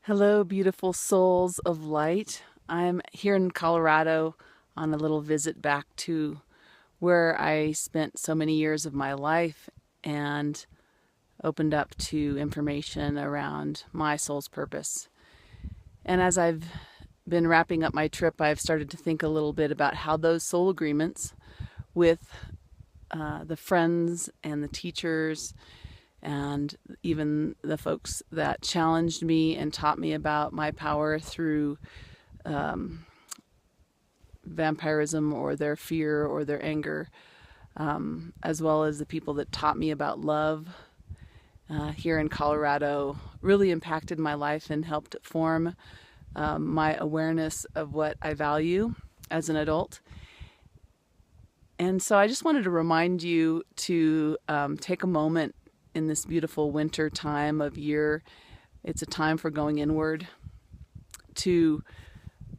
Hello, beautiful souls of light. I'm here in Colorado on a little visit back to where I spent so many years of my life and opened up to information around my soul's purpose. And as I've been wrapping up my trip, I've started to think a little bit about how those soul agreements with the friends and the teachers and even the folks that challenged me and taught me about my power through um, vampirism or their fear or their anger, as well as the people that taught me about love here in Colorado, really impacted my life and helped form my awareness of what I value as an adult. And so I just wanted to remind you to take a moment in this beautiful winter time of year. It's a time for going inward, to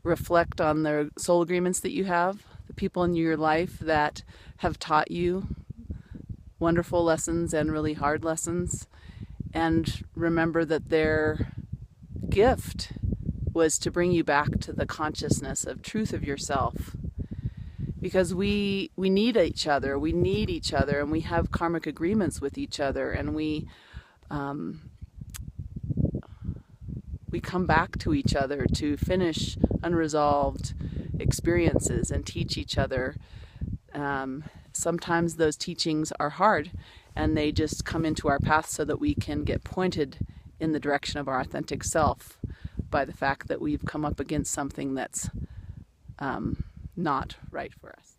reflect on the soul agreements that you have, the people in your life that have taught you wonderful lessons and really hard lessons, and remember that their gift was to bring you back to the consciousness of truth of yourself. Because we need each other, and we have karmic agreements with each other, and um, we come back to each other to finish unresolved experiences and teach each other. Sometimes those teachings are hard and they just come into our path so that we can get pointed in the direction of our authentic self by the fact that we've come up against something that's not right for us.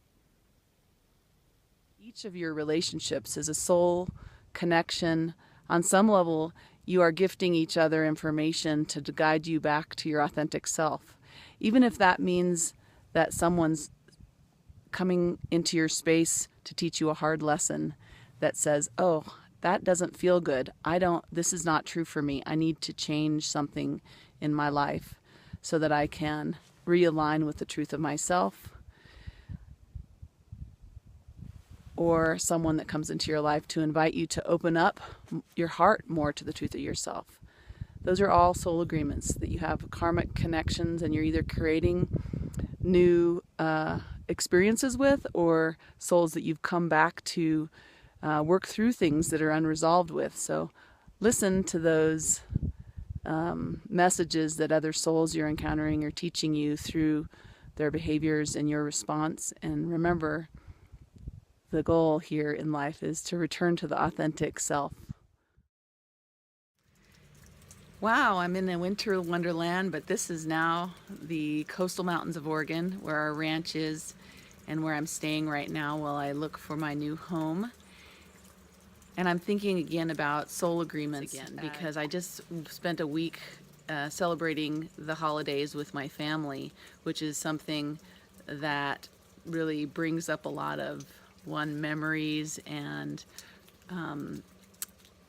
Each of your relationships is a soul connection. On some level, you are gifting each other information to guide you back to your authentic self. Even if that means that someone's coming into your space to teach you a hard lesson that says, "Oh, that doesn't feel good. This is not true for me. I need to change something in my life so that I can realign with the truth of myself." Or someone that comes into your life to invite you to open up your heart more to the truth of yourself. Those are all soul agreements that you have karmic connections, and you're either creating new experiences with, or souls that you've come back to work through things that are unresolved with. So listen to those messages that other souls you're encountering are teaching you through their behaviors and your response. And remember, the goal here in life is to return to the authentic self. Wow, I'm in a winter wonderland, but this is now the coastal mountains of Oregon, where our ranch is and where I'm staying right now while I look for my new home. And I'm thinking again about soul agreements again, because I just spent a week celebrating the holidays with my family, which is something that really brings up a lot of memories and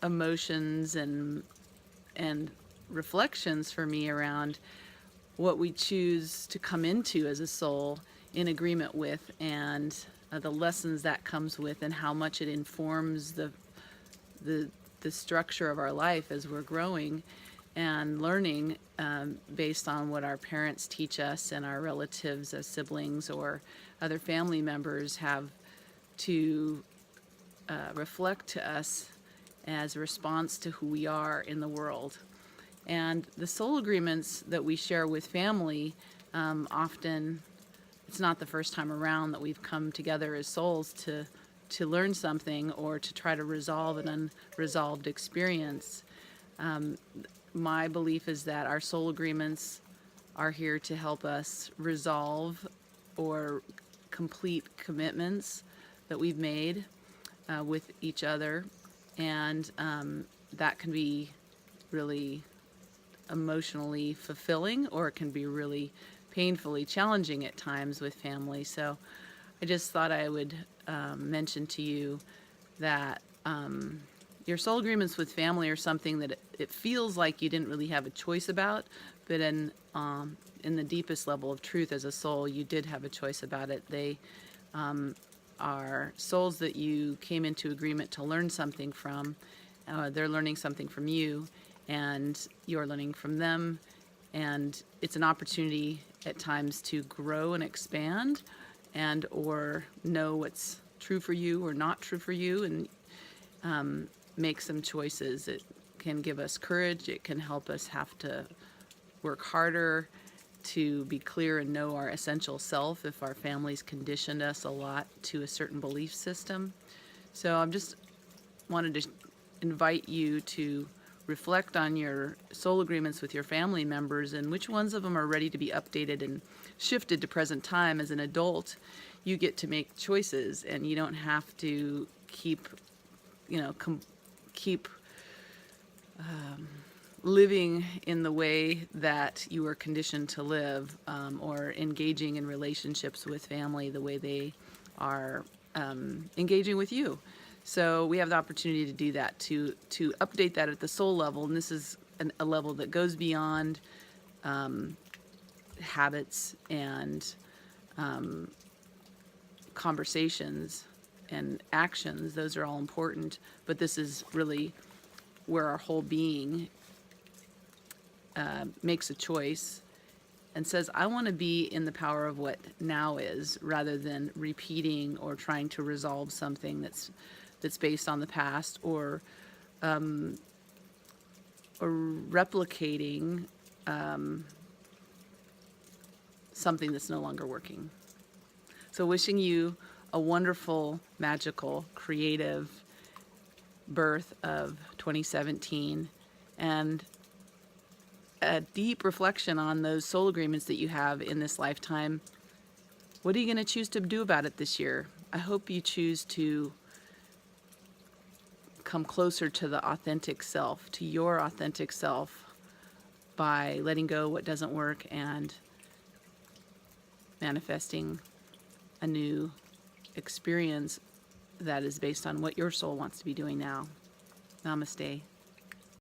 emotions and reflections for me around what we choose to come into as a soul in agreement with, and the lessons that comes with, and how much it informs the structure of our life as we're growing and learning, based on what our parents teach us and our relatives as siblings or other family members have to reflect to us as a response to who we are in the world. And the soul agreements that we share with family, often it's not the first time around that we've come together as souls to learn something or to try to resolve an unresolved experience. My belief is that our soul agreements are here to help us resolve or complete commitments that we've made with each other. And that can be really emotionally fulfilling, or it can be really painfully challenging at times with family. So I just thought I would mention to you that your soul agreements with family are something that it feels like you didn't really have a choice about, but in the deepest level of truth as a soul, you did have a choice about it. They are souls that you came into agreement to learn something from. They're learning something from you, and you're learning from them. And it's an opportunity at times to grow and expand, and or know what's true for you or not true for you, and make some choices. It can give us courage. It can help us have to work harder to be clear and know our essential self if our families conditioned us a lot to a certain belief system. So I'm just wanted to invite you to reflect on your soul agreements with your family members and which ones of them are ready to be updated and shifted to present time. As an adult, you get to make choices, and you don't have to keep, keep living in the way that you were conditioned to live, or engaging in relationships with family the way they are engaging with you. So we have the opportunity to do that, to update that at the soul level, and this is a level that goes beyond habits and conversations and actions. Those are all important, but this is really where our whole being makes a choice and says, I want to be in the power of what now is, rather than repeating or trying to resolve something that's based on the past, or replicating something that's no longer working. So wishing you a wonderful, magical, creative birth of 2017, and a deep reflection on those soul agreements that you have in this lifetime. What are you going to choose to do about it this year? I hope you choose to come closer to the authentic self, to your authentic self, by letting go what doesn't work and manifesting a new experience that is based on what your soul wants to be doing now. Namaste.